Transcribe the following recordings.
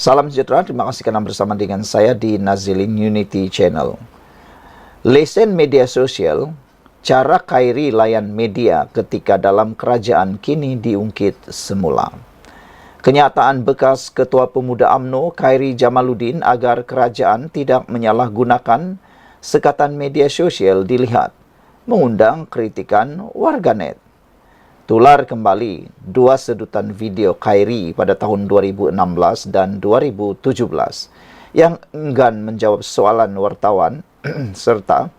Salam sejahtera, terima kasih karena bersama dengan saya di Nazilin Unity Channel. Lesen media sosial, cara Khairi layan media ketika dalam kerajaan kini diungkit semula. Kenyataan bekas Ketua Pemuda UMNO Khairi Jamaluddin agar kerajaan tidak menyalahgunakan sekatan media sosial dilihat mengundang kritikan warganet. Tular kembali dua sedutan video Khairi pada tahun 2016 dan 2017 yang enggan menjawab soalan wartawan serta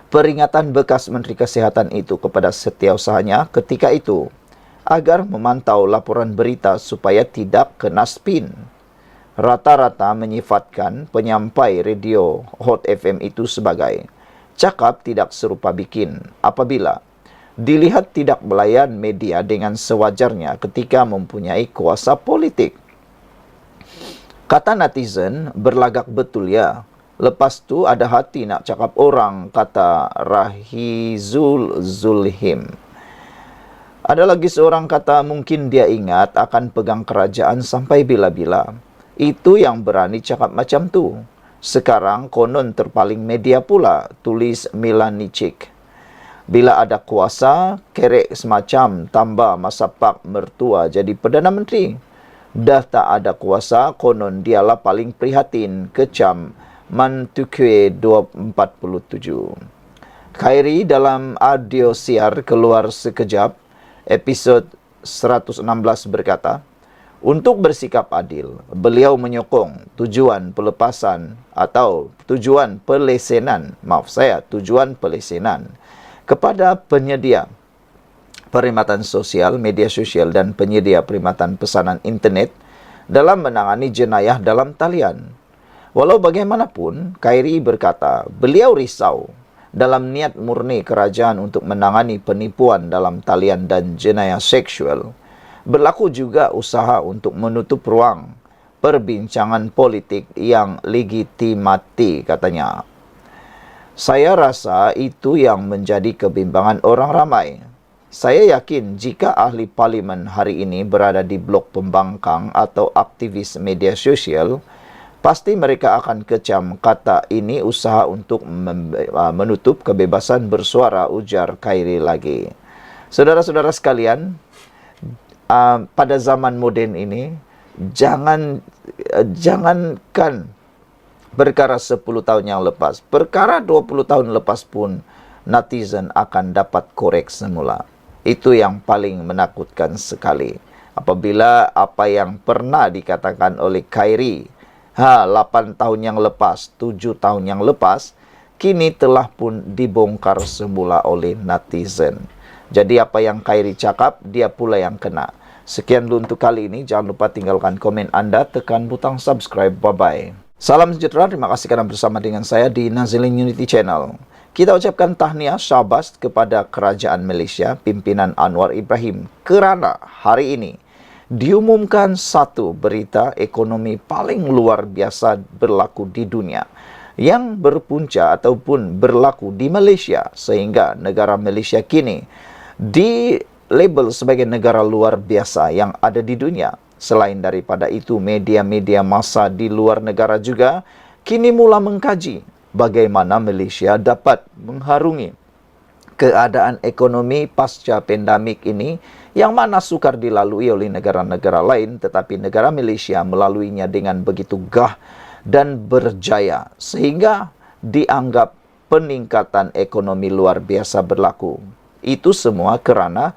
peringatan bekas Menteri Kesehatan itu kepada setiausahanya ketika itu agar memantau laporan berita supaya tidak kena spin. Rata-rata menyifatkan penyampai radio Hot FM itu sebagai cakap tidak serupa bikin apabila dilihat tidak melayan media dengan sewajarnya ketika mempunyai kuasa politik. Kata netizen, berlagak betul ya. Lepas tu ada hati nak cakap orang, kata Rahizul Zulhim. Ada lagi seorang kata mungkin dia ingat akan pegang kerajaan sampai bila-bila. Itu yang berani cakap macam tu. Sekarang konon terpaling media pula, tulis Milanicik. Bila ada kuasa, kerek semacam tambah masa pak mertua jadi Perdana Menteri. Dah tak ada kuasa, konon dialah paling prihatin, kecam Mantukwe 247. Khairi dalam audio siar keluar sekejap, episod 116 berkata, untuk bersikap adil, beliau menyokong tujuan pelepasan atau tujuan pelesenan kepada penyedia perkhidmatan sosial, media sosial dan penyedia perkhidmatan pesanan internet dalam menangani jenayah dalam talian. Walau bagaimanapun, Khairi berkata, beliau risau dalam niat murni kerajaan untuk menangani penipuan dalam talian dan jenayah seksual. Berlaku juga usaha untuk menutup ruang perbincangan politik yang legitimati, katanya. Saya rasa itu yang menjadi kebimbangan orang ramai. Saya yakin jika ahli parlimen hari ini berada di blok pembangkang atau aktivis media sosial, pasti mereka akan kecam kata ini usaha untuk menutup kebebasan bersuara, ujar Khairi lagi. Saudara-saudara sekalian, pada zaman moden ini, jangankan perkara 10 tahun yang lepas, perkara 20 tahun lepas pun netizen akan dapat korek semula. Itu yang paling menakutkan sekali. Apabila apa yang pernah dikatakan oleh Khairi 8 tahun yang lepas, 7 tahun yang lepas, kini telah pun dibongkar semula oleh netizen. Jadi apa yang Khairi cakap, dia pula yang kena. Sekian dulu untuk kali ini. Jangan lupa tinggalkan komen Anda, tekan butang subscribe. Bye-bye. Salam sejahtera, terima kasih karena bersama dengan saya di Nazilin Unity Channel. Kita ucapkan tahniah syabas kepada Kerajaan Malaysia, pimpinan Anwar Ibrahim, kerana hari ini diumumkan satu berita ekonomi paling luar biasa berlaku di dunia yang berpunca ataupun berlaku di Malaysia, sehingga negara Malaysia kini dilabel sebagai negara luar biasa yang ada di dunia. Selain daripada itu, media-media massa di luar negara juga kini mula mengkaji bagaimana Malaysia dapat mengharungi keadaan ekonomi pasca pandemik ini yang mana sukar dilalui oleh negara-negara lain, tetapi negara Malaysia melaluinya dengan begitu gah dan berjaya sehingga dianggap peningkatan ekonomi luar biasa berlaku. Itu semua kerana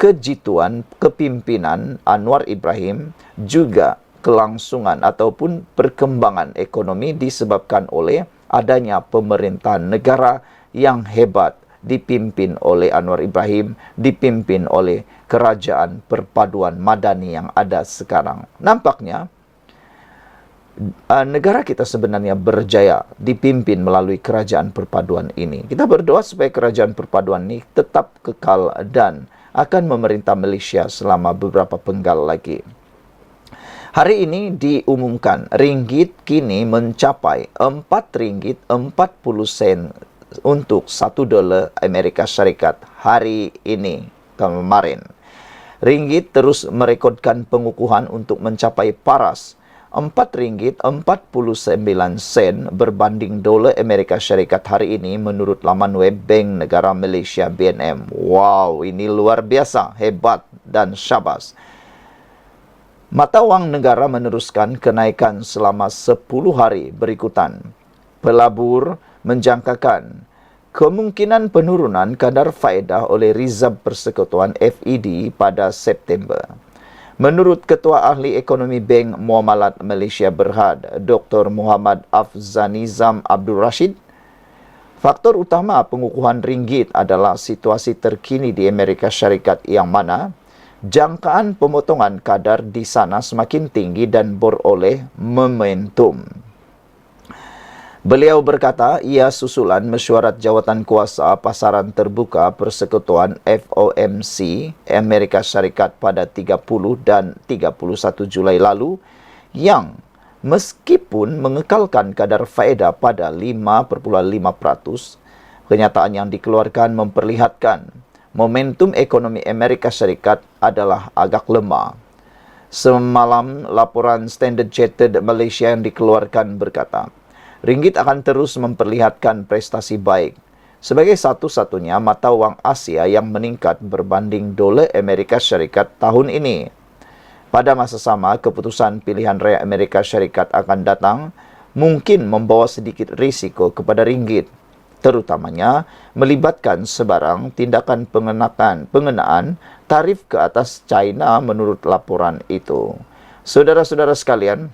kejituan kepimpinan Anwar Ibrahim, juga kelangsungan ataupun perkembangan ekonomi disebabkan oleh adanya pemerintahan negara yang hebat dipimpin oleh Anwar Ibrahim, dipimpin oleh kerajaan perpaduan madani yang ada sekarang. Nampaknya negara kita sebenarnya berjaya dipimpin melalui kerajaan perpaduan ini. Kita berdoa supaya kerajaan perpaduan ini tetap kekal dan akan memerintah Malaysia selama beberapa penggal lagi. Hari ini diumumkan ringgit kini mencapai 4 ringgit 40 sen untuk 1 dolar Amerika Syarikat hari ini kemarin. Ringgit terus merekodkan pengukuhan untuk mencapai paras RM4.49 berbanding dolar Amerika Syarikat hari ini menurut laman web Bank Negara Malaysia BNM. Wow, ini luar biasa, hebat dan syabas. Mata wang negara meneruskan kenaikan selama 10 hari berikutan. Pelabur menjangkakan kemungkinan penurunan kadar faedah oleh Rizab Persekutuan FED pada September. Menurut Ketua Ahli Ekonomi Bank Muamalat Malaysia Berhad, Dr. Muhammad Afzanizam Abdul Rashid, faktor utama pengukuhan ringgit adalah situasi terkini di Amerika Syarikat yang mana jangkaan pemotongan kadar di sana semakin tinggi dan beroleh momentum. Beliau berkata, ia susulan mesyuarat jawatan kuasa pasaran terbuka Persekutuan FOMC Amerika Syarikat pada 30 dan 31 Julai lalu yang meskipun mengekalkan kadar faedah pada 5,5%, kenyataan yang dikeluarkan memperlihatkan momentum ekonomi Amerika Syarikat adalah agak lemah. Semalam, laporan Standard Chartered Malaysia yang dikeluarkan berkata, ringgit akan terus memperlihatkan prestasi baik sebagai satu-satunya mata wang Asia yang meningkat berbanding dolar Amerika Syarikat tahun ini. Pada masa sama, keputusan pilihan raya Amerika Syarikat akan datang mungkin membawa sedikit risiko kepada ringgit, terutamanya melibatkan sebarang tindakan pengenaan tarif ke atas China menurut laporan itu. Saudara-saudara sekalian,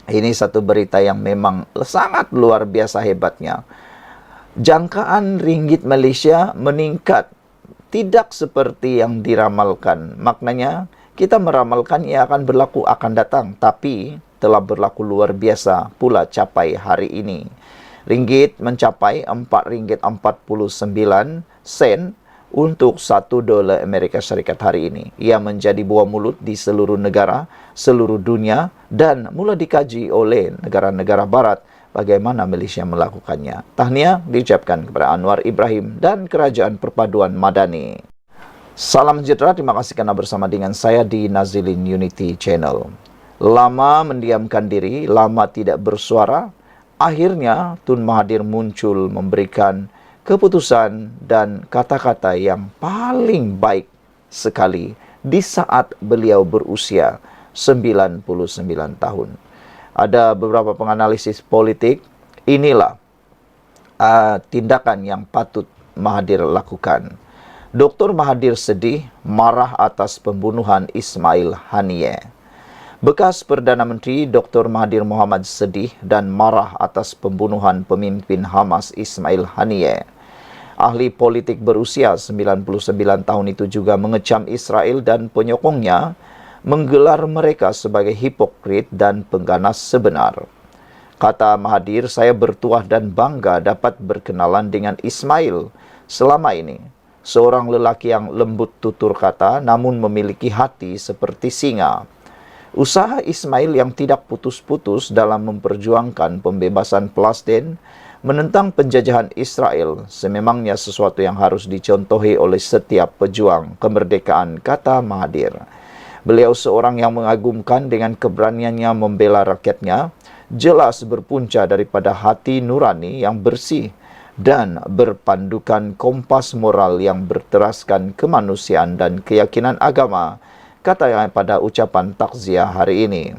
ini satu berita yang memang sangat luar biasa hebatnya. Jangkaan ringgit Malaysia meningkat tidak seperti yang diramalkan. Maknanya, kita meramalkan ia akan berlaku akan datang, tapi telah berlaku luar biasa pula capai hari ini. Ringgit mencapai RM4.49 untuk 1 dolar Amerika Syarikat hari ini. Ia menjadi buah mulut di seluruh negara, seluruh dunia dan mula dikaji oleh negara-negara barat bagaimana Malaysia melakukannya. Tahniah diucapkan kepada Anwar Ibrahim dan Kerajaan Perpaduan Madani. Salam sejahtera, terima kasih kerana bersama dengan saya di Nazilin Unity Channel. Lama mendiamkan diri, lama tidak bersuara, akhirnya Tun Mahathir muncul memberikan keputusan dan kata-kata yang paling baik sekali di saat beliau berusia 99 tahun. Ada beberapa penganalisis politik, inilah tindakan yang patut Mahathir lakukan. Dr. Mahathir sedih, marah atas pembunuhan Ismail Haniyeh. Bekas Perdana Menteri Dr. Mahathir Mohamad sedih dan marah atas pembunuhan pemimpin Hamas Ismail Haniyeh. Ahli politik berusia 99 tahun itu juga mengecam Israel dan penyokongnya menggelar mereka sebagai hipokrit dan pengganas sebenar. Kata Mahathir, saya bertuah dan bangga dapat berkenalan dengan Ismail selama ini. Seorang lelaki yang lembut tutur kata namun memiliki hati seperti singa. Usaha Ismail yang tidak putus-putus dalam memperjuangkan pembebasan Palestin menentang penjajahan Israel sememangnya sesuatu yang harus dicontohi oleh setiap pejuang kemerdekaan, kata Mahathir. Beliau seorang yang mengagumkan dengan keberaniannya membela rakyatnya, jelas berpunca daripada hati nurani yang bersih dan berpandukan kompas moral yang berteraskan kemanusiaan dan keyakinan agama, katanya pada ucapan takziah hari ini.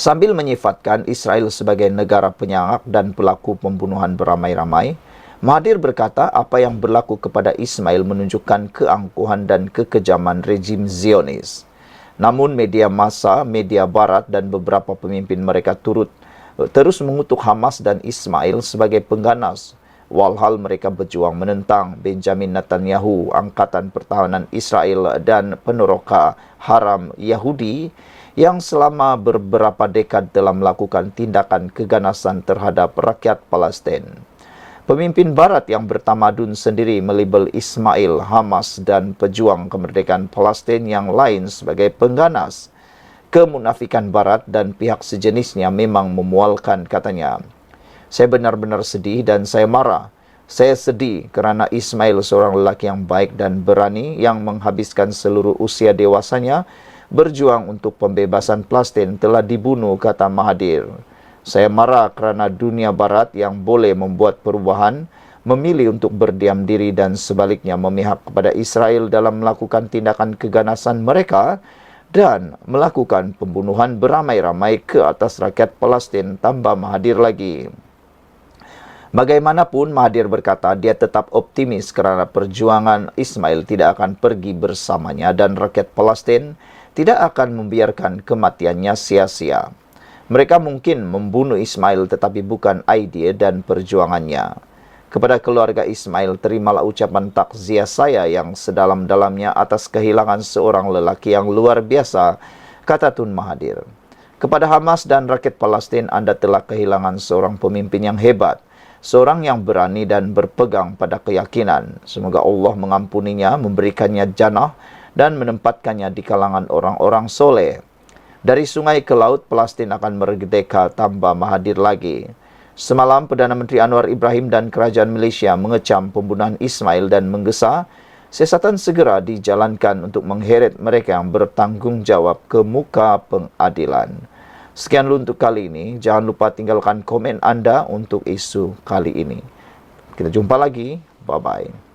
Sambil menyifatkan Israel sebagai negara penyangak dan pelaku pembunuhan beramai-ramai, Mahathir berkata apa yang berlaku kepada Ismail menunjukkan keangkuhan dan kekejaman rejim Zionis. Namun media massa, media barat dan beberapa pemimpin mereka terus mengutuk Hamas dan Ismail sebagai pengganas, walhal mereka berjuang menentang Benjamin Netanyahu, Angkatan Pertahanan Israel dan peneroka haram Yahudi yang selama beberapa dekad telah melakukan tindakan keganasan terhadap rakyat Palestin. Pemimpin Barat yang bertamadun sendiri melabel Ismail, Hamas dan pejuang kemerdekaan Palestin yang lain sebagai pengganas. Kemunafikan Barat dan pihak sejenisnya memang memualkan, katanya. Saya benar-benar sedih dan saya marah. Saya sedih kerana Ismail seorang lelaki yang baik dan berani yang menghabiskan seluruh usia dewasanya berjuang untuk pembebasan Palestin telah dibunuh, kata Mahathir. Saya marah kerana dunia barat yang boleh membuat perubahan memilih untuk berdiam diri dan sebaliknya memihak kepada Israel dalam melakukan tindakan keganasan mereka dan melakukan pembunuhan beramai-ramai ke atas rakyat Palestin, tambah Mahathir lagi. Bagaimanapun, Mahathir berkata dia tetap optimis kerana perjuangan Ismail tidak akan pergi bersamanya dan rakyat Palestin tidak akan membiarkan kematiannya sia-sia. Mereka mungkin membunuh Ismail tetapi bukan idea dan perjuangannya. Kepada keluarga Ismail, terimalah ucapan takziah saya yang sedalam-dalamnya atas kehilangan seorang lelaki yang luar biasa, kata Tun Mahathir. Kepada Hamas dan rakyat Palestin, Anda telah kehilangan seorang pemimpin yang hebat, seorang yang berani dan berpegang pada keyakinan. Semoga Allah mengampuninya, memberikannya jannah dan menempatkannya di kalangan orang-orang soleh. Dari sungai ke laut, Palestin akan merdeka, tambah Mahathir lagi. Semalam, Perdana Menteri Anwar Ibrahim dan kerajaan Malaysia mengecam pembunuhan Ismail dan menggesa siasatan segera dijalankan untuk mengheret mereka yang bertanggungjawab ke muka pengadilan. Sekian dulu untuk kali ini. Jangan lupa tinggalkan komen anda untuk isu kali ini. Kita jumpa lagi. Bye-bye.